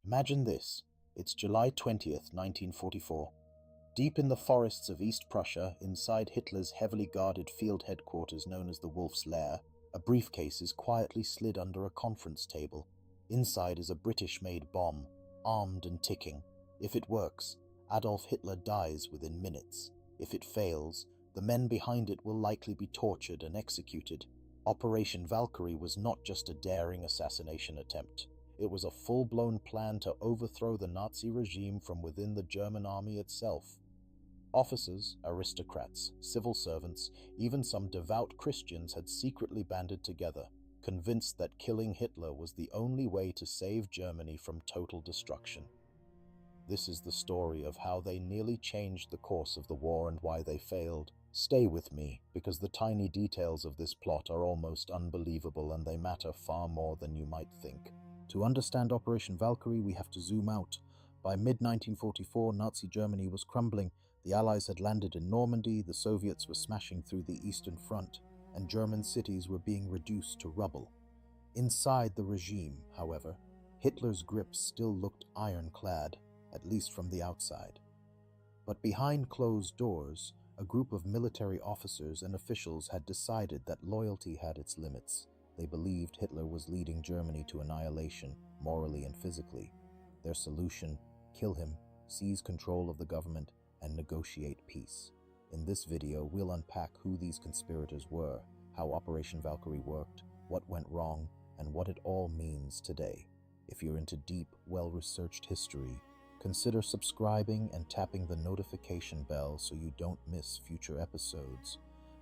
Imagine this. It's July 20th, 1944. Deep in the forests of East Prussia, inside Hitler's heavily guarded field headquarters known as the Wolf's Lair, a briefcase is quietly slid under a conference table. Inside is a British-made bomb, armed and ticking. If it works, Adolf Hitler dies within minutes. If it fails, the men behind it will likely be tortured and executed. Operation Valkyrie was not just a daring assassination attempt. It was a full-blown plan to overthrow the Nazi regime from within the German army itself. Officers, aristocrats, civil servants, even some devout Christians had secretly banded together, convinced that killing Hitler was the only way to save Germany from total destruction. This is the story of how they nearly changed the course of the war and why they failed. Stay with me, because the tiny details of this plot are almost unbelievable and they matter far more than you might think. To understand Operation Valkyrie, we have to zoom out. By mid-1944, Nazi Germany was crumbling. The Allies had landed in Normandy, the Soviets were smashing through the Eastern Front, and German cities were being reduced to rubble. Inside the regime, however, Hitler's grip still looked ironclad, at least from the outside. But behind closed doors, a group of military officers and officials had decided that loyalty had its limits. They believed Hitler was leading Germany to annihilation, morally and physically. Their solution: kill him, seize control of the government, and negotiate peace. In this video, we'll unpack who these conspirators were, how Operation Valkyrie worked, what went wrong, and what it all means today. If you're into deep, well-researched history, consider subscribing and tapping the notification bell so you don't miss future episodes,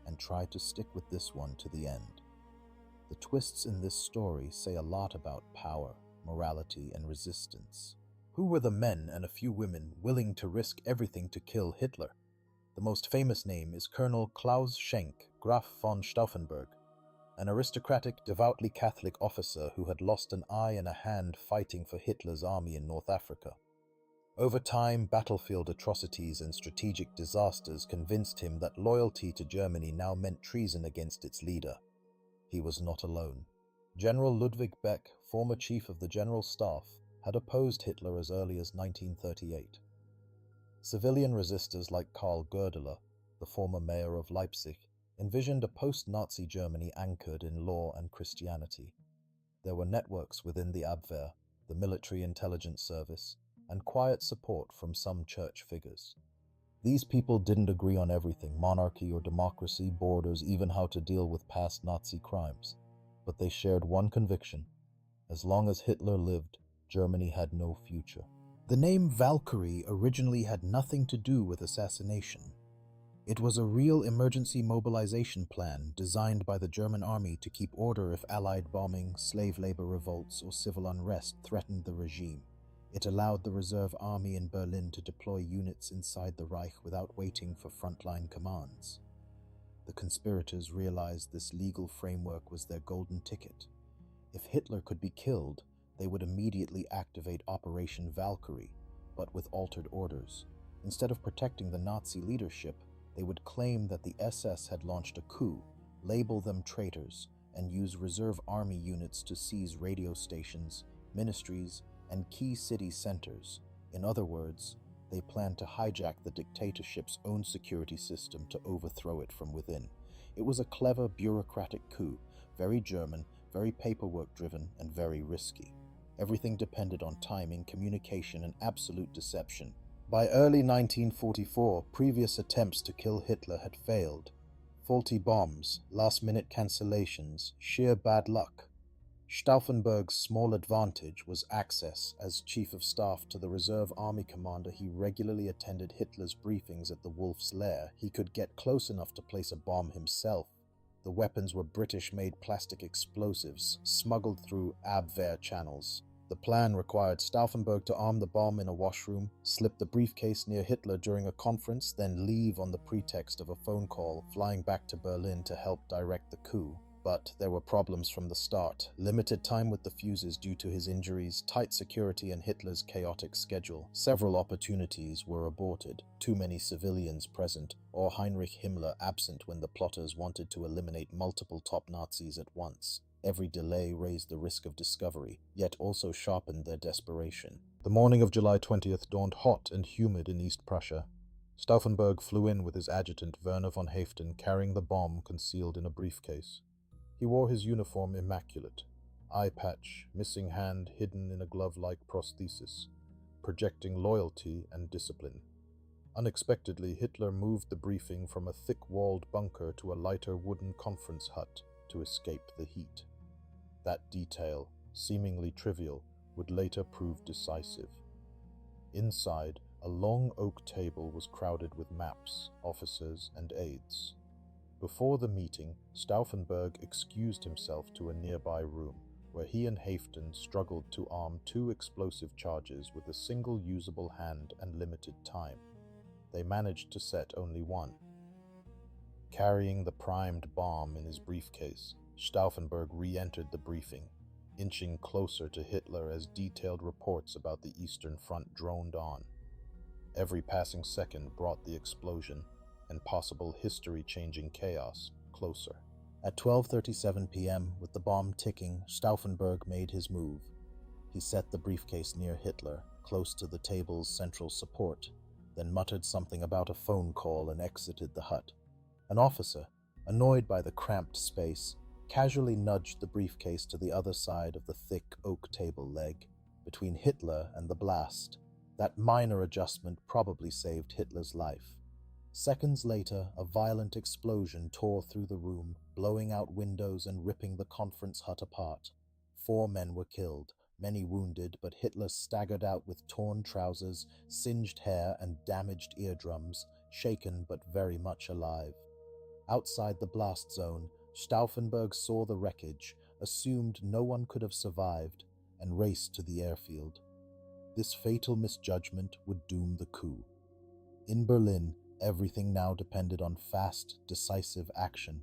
and try to stick with this one to the end. The twists in this story say a lot about power, morality, and resistance. Who were the men and a few women willing to risk everything to kill Hitler? The most famous name is Colonel Klaus Schenk, Graf von Stauffenberg, an aristocratic, devoutly Catholic officer who had lost an eye and a hand fighting for Hitler's army in North Africa. Over time, battlefield atrocities and strategic disasters convinced him that loyalty to Germany now meant treason against its leader. He was not alone. General Ludwig Beck, former chief of the General Staff, had opposed Hitler as early as 1938. Civilian resistors like Karl Goerdeler, the former mayor of Leipzig, envisioned a post-Nazi Germany anchored in law and Christianity. There were networks within the Abwehr, the military intelligence service, and quiet support from some church figures. These people didn't agree on everything: monarchy or democracy, borders, even how to deal with past Nazi crimes. But they shared one conviction: as long as Hitler lived, Germany had no future. The name Valkyrie originally had nothing to do with assassination. It was a real emergency mobilization plan designed by the German army to keep order if Allied bombing, slave labor revolts, or civil unrest threatened the regime. It allowed the reserve army in Berlin to deploy units inside the Reich without waiting for frontline commands. The conspirators realized this legal framework was their golden ticket. If Hitler could be killed, they would immediately activate Operation Valkyrie, but with altered orders. Instead of protecting the Nazi leadership, they would claim that the SS had launched a coup, label them traitors, and use reserve army units to seize radio stations, ministries, and key city centers. In other words, they planned to hijack the dictatorship's own security system to overthrow it from within. It was a clever bureaucratic coup, very German, very paperwork-driven, and very risky. Everything depended on timing, communication, and absolute deception. By early 1944, previous attempts to kill Hitler had failed. Faulty bombs, last-minute cancellations, sheer bad luck. Stauffenberg's small advantage was access. As chief of staff to the reserve army commander, he regularly attended Hitler's briefings at the Wolf's Lair. He could get close enough to place a bomb himself. The weapons were British-made plastic explosives, smuggled through Abwehr channels. The plan required Stauffenberg to arm the bomb in a washroom, slip the briefcase near Hitler during a conference, then leave on the pretext of a phone call, flying back to Berlin to help direct the coup. But there were problems from the start: limited time with the fuses due to his injuries, tight security, and Hitler's chaotic schedule. Several opportunities were aborted, too many civilians present, or Heinrich Himmler absent when the plotters wanted to eliminate multiple top Nazis at once. Every delay raised the risk of discovery, yet also sharpened their desperation. The morning of July 20th dawned hot and humid in East Prussia. Stauffenberg flew in with his adjutant Werner von Haeften carrying the bomb concealed in a briefcase. He wore his uniform immaculate, eye patch, missing hand hidden in a glove-like prosthesis, projecting loyalty and discipline. Unexpectedly, Hitler moved the briefing from a thick-walled bunker to a lighter wooden conference hut to escape the heat. That detail, seemingly trivial, would later prove decisive. Inside, a long oak table was crowded with maps, officers, and aides. Before the meeting, Stauffenberg excused himself to a nearby room, where he and Haeften struggled to arm 2 explosive charges with a single usable hand and limited time. They managed to set only one. Carrying the primed bomb in his briefcase, Stauffenberg re-entered the briefing, inching closer to Hitler as detailed reports about the Eastern Front droned on. Every passing second brought the explosion and possible history-changing chaos closer. At 12:37 p.m., with the bomb ticking, Stauffenberg made his move. He set the briefcase near Hitler, close to the table's central support, then muttered something about a phone call and exited the hut. An officer, annoyed by the cramped space, casually nudged the briefcase to the other side of the thick oak table leg, between Hitler and the blast. That minor adjustment probably saved Hitler's life. Seconds later, a violent explosion tore through the room, blowing out windows and ripping the conference hut apart. 4 men were killed, many wounded, but Hitler staggered out with torn trousers, singed hair, and damaged eardrums, shaken but very much alive. Outside the blast zone, Stauffenberg saw the wreckage, assumed no one could have survived, and raced to the airfield. This fatal misjudgment would doom the coup. In Berlin, everything now depended on fast, decisive action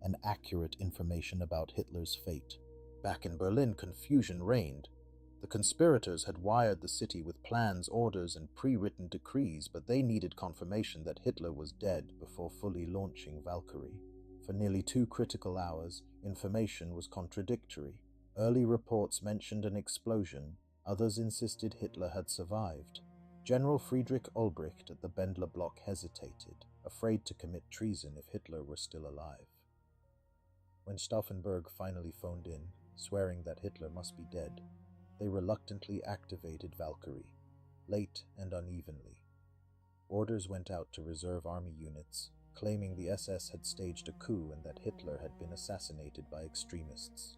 and accurate information about Hitler's fate. Back in Berlin, confusion reigned. The conspirators had wired the city with plans, orders, and pre-written decrees, but they needed confirmation that Hitler was dead before fully launching Valkyrie. For nearly 2 critical hours, information was contradictory. Early reports mentioned an explosion, others insisted Hitler had survived. General Friedrich Olbricht at the Bendler block hesitated, afraid to commit treason if Hitler were still alive. When Stauffenberg finally phoned in, swearing that Hitler must be dead, they reluctantly activated Valkyrie, late and unevenly. Orders went out to reserve army units, claiming the SS had staged a coup and that Hitler had been assassinated by extremists.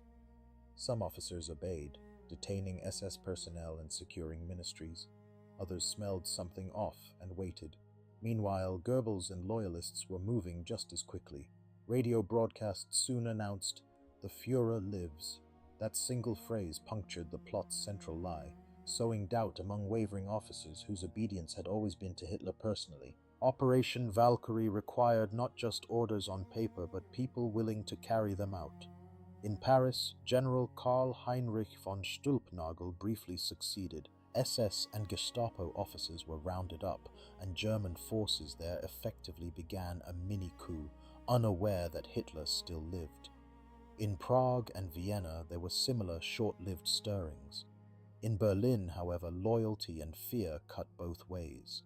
Some officers obeyed, detaining SS personnel and securing ministries. Others smelled something off and waited. Meanwhile, Goebbels and loyalists were moving just as quickly. Radio broadcasts soon announced, "The Führer lives." That single phrase punctured the plot's central lie, sowing doubt among wavering officers whose obedience had always been to Hitler personally. Operation Valkyrie required not just orders on paper, but people willing to carry them out. In Paris, General Karl Heinrich von Stülpnagel briefly succeeded. SS and Gestapo officers were rounded up, and German forces there effectively began a mini-coup, unaware that Hitler still lived. In Prague and Vienna, there were similar short-lived stirrings. In Berlin, however, loyalty and fear cut both ways.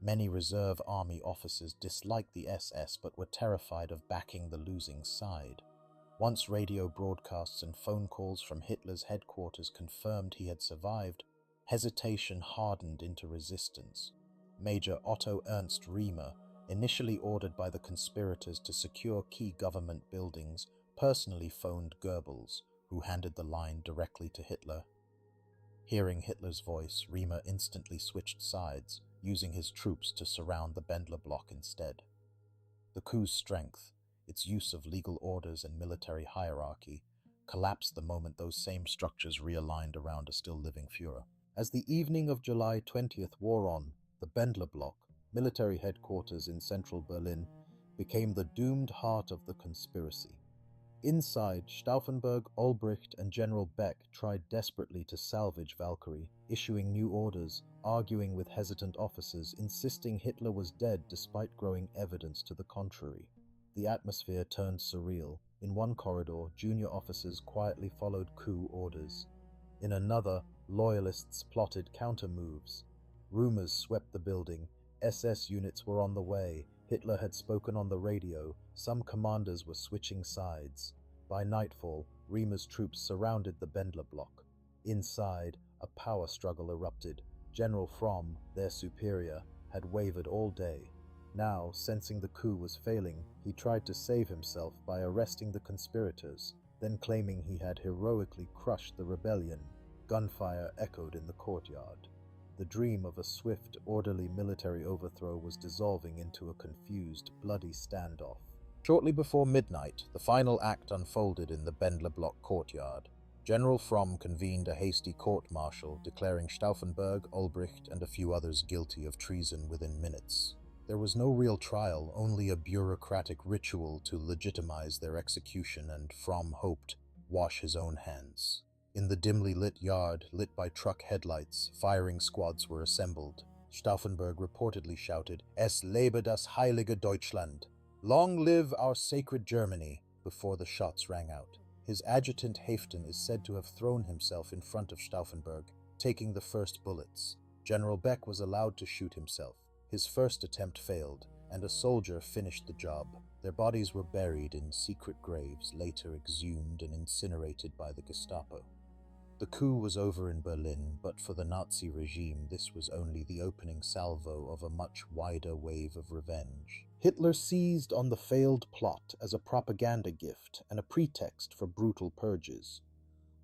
Many reserve army officers disliked the SS but were terrified of backing the losing side. Once radio broadcasts and phone calls from Hitler's headquarters confirmed he had survived, hesitation hardened into resistance. Major Otto Ernst Riemer, initially ordered by the conspirators to secure key government buildings, personally phoned Goebbels, who handed the line directly to Hitler. Hearing Hitler's voice, Riemer instantly switched sides, using his troops to surround the Bendler block instead. The coup's strength, its use of legal orders and military hierarchy, collapsed the moment those same structures realigned around a still living Führer. As the evening of July 20th wore on, the Bendler block, military headquarters in central Berlin, became the doomed heart of the conspiracy. Inside, Stauffenberg, Olbricht, and General Beck tried desperately to salvage Valkyrie, issuing new orders, arguing with hesitant officers, insisting Hitler was dead despite growing evidence to the contrary. The atmosphere turned surreal. In one corridor, junior officers quietly followed coup orders. In another, loyalists plotted counter-moves. Rumors swept the building. SS units were on the way. Hitler had spoken on the radio. Some commanders were switching sides. By nightfall, Reimer's troops surrounded the Bendler block. Inside, a power struggle erupted. General Fromm, their superior, had wavered all day. Now, sensing the coup was failing, he tried to save himself by arresting the conspirators, then claiming he had heroically crushed the rebellion. Gunfire echoed in the courtyard. The dream of a swift, orderly military overthrow was dissolving into a confused, bloody standoff. Shortly before midnight, the final act unfolded in the Bendler block courtyard. General Fromm convened a hasty court-martial, declaring Stauffenberg, Ulbricht, and a few others guilty of treason within minutes. There was no real trial, only a bureaucratic ritual to legitimize their execution, and Fromm hoped wash his own hands. In the dimly lit yard, lit by truck headlights, firing squads were assembled. Stauffenberg reportedly shouted, "Es lebe das heilige Deutschland! Long live our sacred Germany!" before the shots rang out. His adjutant Haften is said to have thrown himself in front of Stauffenberg, taking the first bullets. General Beck was allowed to shoot himself. His first attempt failed, and a soldier finished the job. Their bodies were buried in secret graves, later exhumed and incinerated by the Gestapo. The coup was over in Berlin, but for the Nazi regime, this was only the opening salvo of a much wider wave of revenge. Hitler seized on the failed plot as a propaganda gift and a pretext for brutal purges.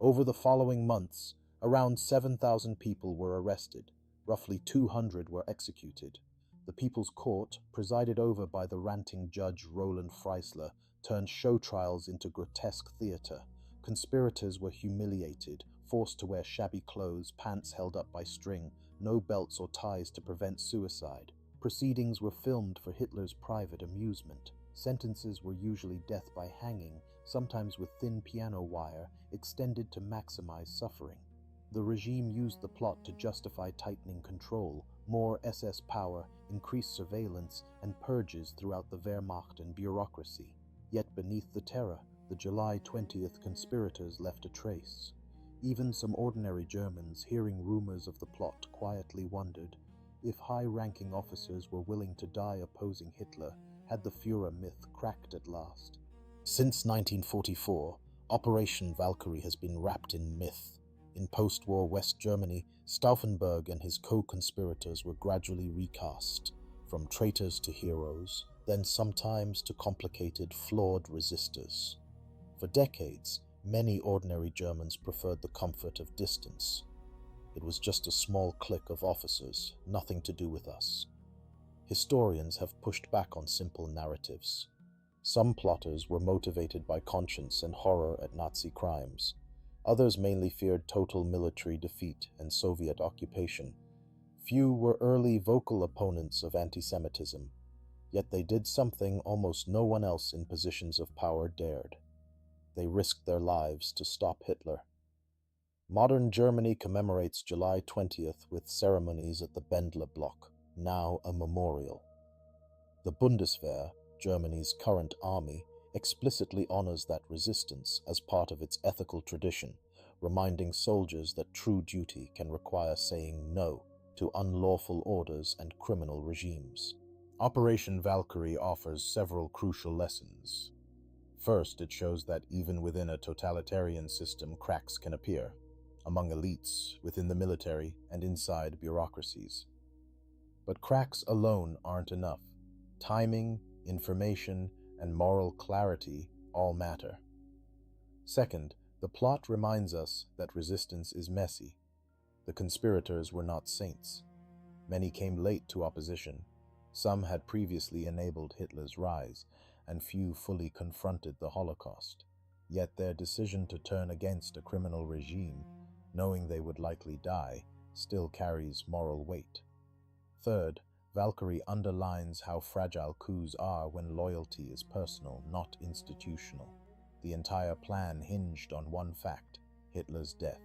Over the following months, around 7,000 people were arrested. Roughly 200 were executed. The People's Court, presided over by the ranting judge Roland Freisler, turned show trials into grotesque theater. Conspirators were humiliated, forced to wear shabby clothes, pants held up by string, no belts or ties to prevent suicide. Proceedings were filmed for Hitler's private amusement. Sentences were usually death by hanging, sometimes with thin piano wire, extended to maximize suffering. The regime used the plot to justify tightening control, more SS power, increased surveillance, and purges throughout the Wehrmacht and bureaucracy. Yet beneath the terror, the July 20th conspirators left a trace. Even some ordinary Germans, hearing rumors of the plot, quietly wondered if high-ranking officers were willing to die opposing Hitler. Had the Führer myth cracked at last? Since 1944, Operation Valkyrie has been wrapped in myth. In post-war West Germany, Stauffenberg and his co-conspirators were gradually recast, from traitors to heroes, then sometimes to complicated, flawed resistors. For decades, many ordinary Germans preferred the comfort of distance. It was just a small clique of officers, nothing to do with us. Historians have pushed back on simple narratives. Some plotters were motivated by conscience and horror at Nazi crimes. Others mainly feared total military defeat and Soviet occupation. Few were early vocal opponents of anti-Semitism, yet they did something almost no one else in positions of power dared. They risked their lives to stop Hitler. Modern Germany commemorates July 20th with ceremonies at the Bendler block, now a memorial. The Bundeswehr, Germany's current army, explicitly honors that resistance as part of its ethical tradition, reminding soldiers that true duty can require saying no to unlawful orders and criminal regimes. Operation Valkyrie offers several crucial lessons. First, it shows that even within a totalitarian system, cracks can appear, among elites, within the military, and inside bureaucracies. But cracks alone aren't enough. Timing, information, and moral clarity all matter. Second, the plot reminds us that resistance is messy. The conspirators were not saints. Many came late to opposition. Some had previously enabled Hitler's rise, and few fully confronted the Holocaust. Yet their decision to turn against a criminal regime, knowing they would likely die, still carries moral weight. Third, Valkyrie underlines how fragile coups are when loyalty is personal, not institutional. The entire plan hinged on one fact: Hitler's death.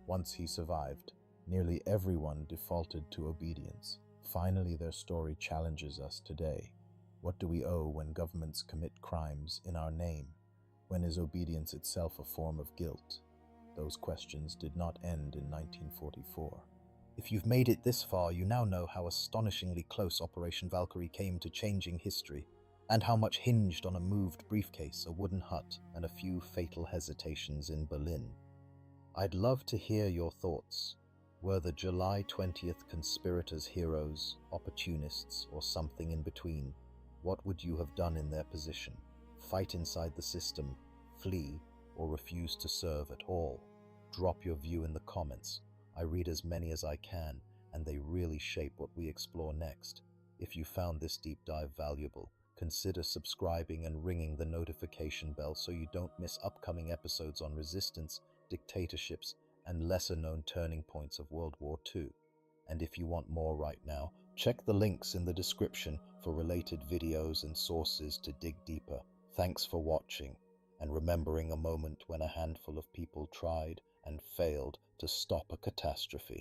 Once he survived, nearly everyone defaulted to obedience. Finally, their story challenges us today. What do we owe when governments commit crimes in our name? When is obedience itself a form of guilt? Those questions did not end in 1944. If you've made it this far, you now know how astonishingly close Operation Valkyrie came to changing history, and how much hinged on a moved briefcase, a wooden hut, and a few fatal hesitations in Berlin. I'd love to hear your thoughts. Were the July 20th conspirators heroes, opportunists, or something in between? What would you have done in their position? Fight inside the system, flee, or refuse to serve at all? Drop your view in the comments. I read as many as I can, and they really shape what we explore next. If you found this deep dive valuable, consider subscribing and ringing the notification bell so you don't miss upcoming episodes on resistance, dictatorships, and lesser-known turning points of World War II. And if you want more right now, check the links in the description for related videos and sources to dig deeper. Thanks for watching, and remembering a moment when a handful of people tried and failed to stop a catastrophe.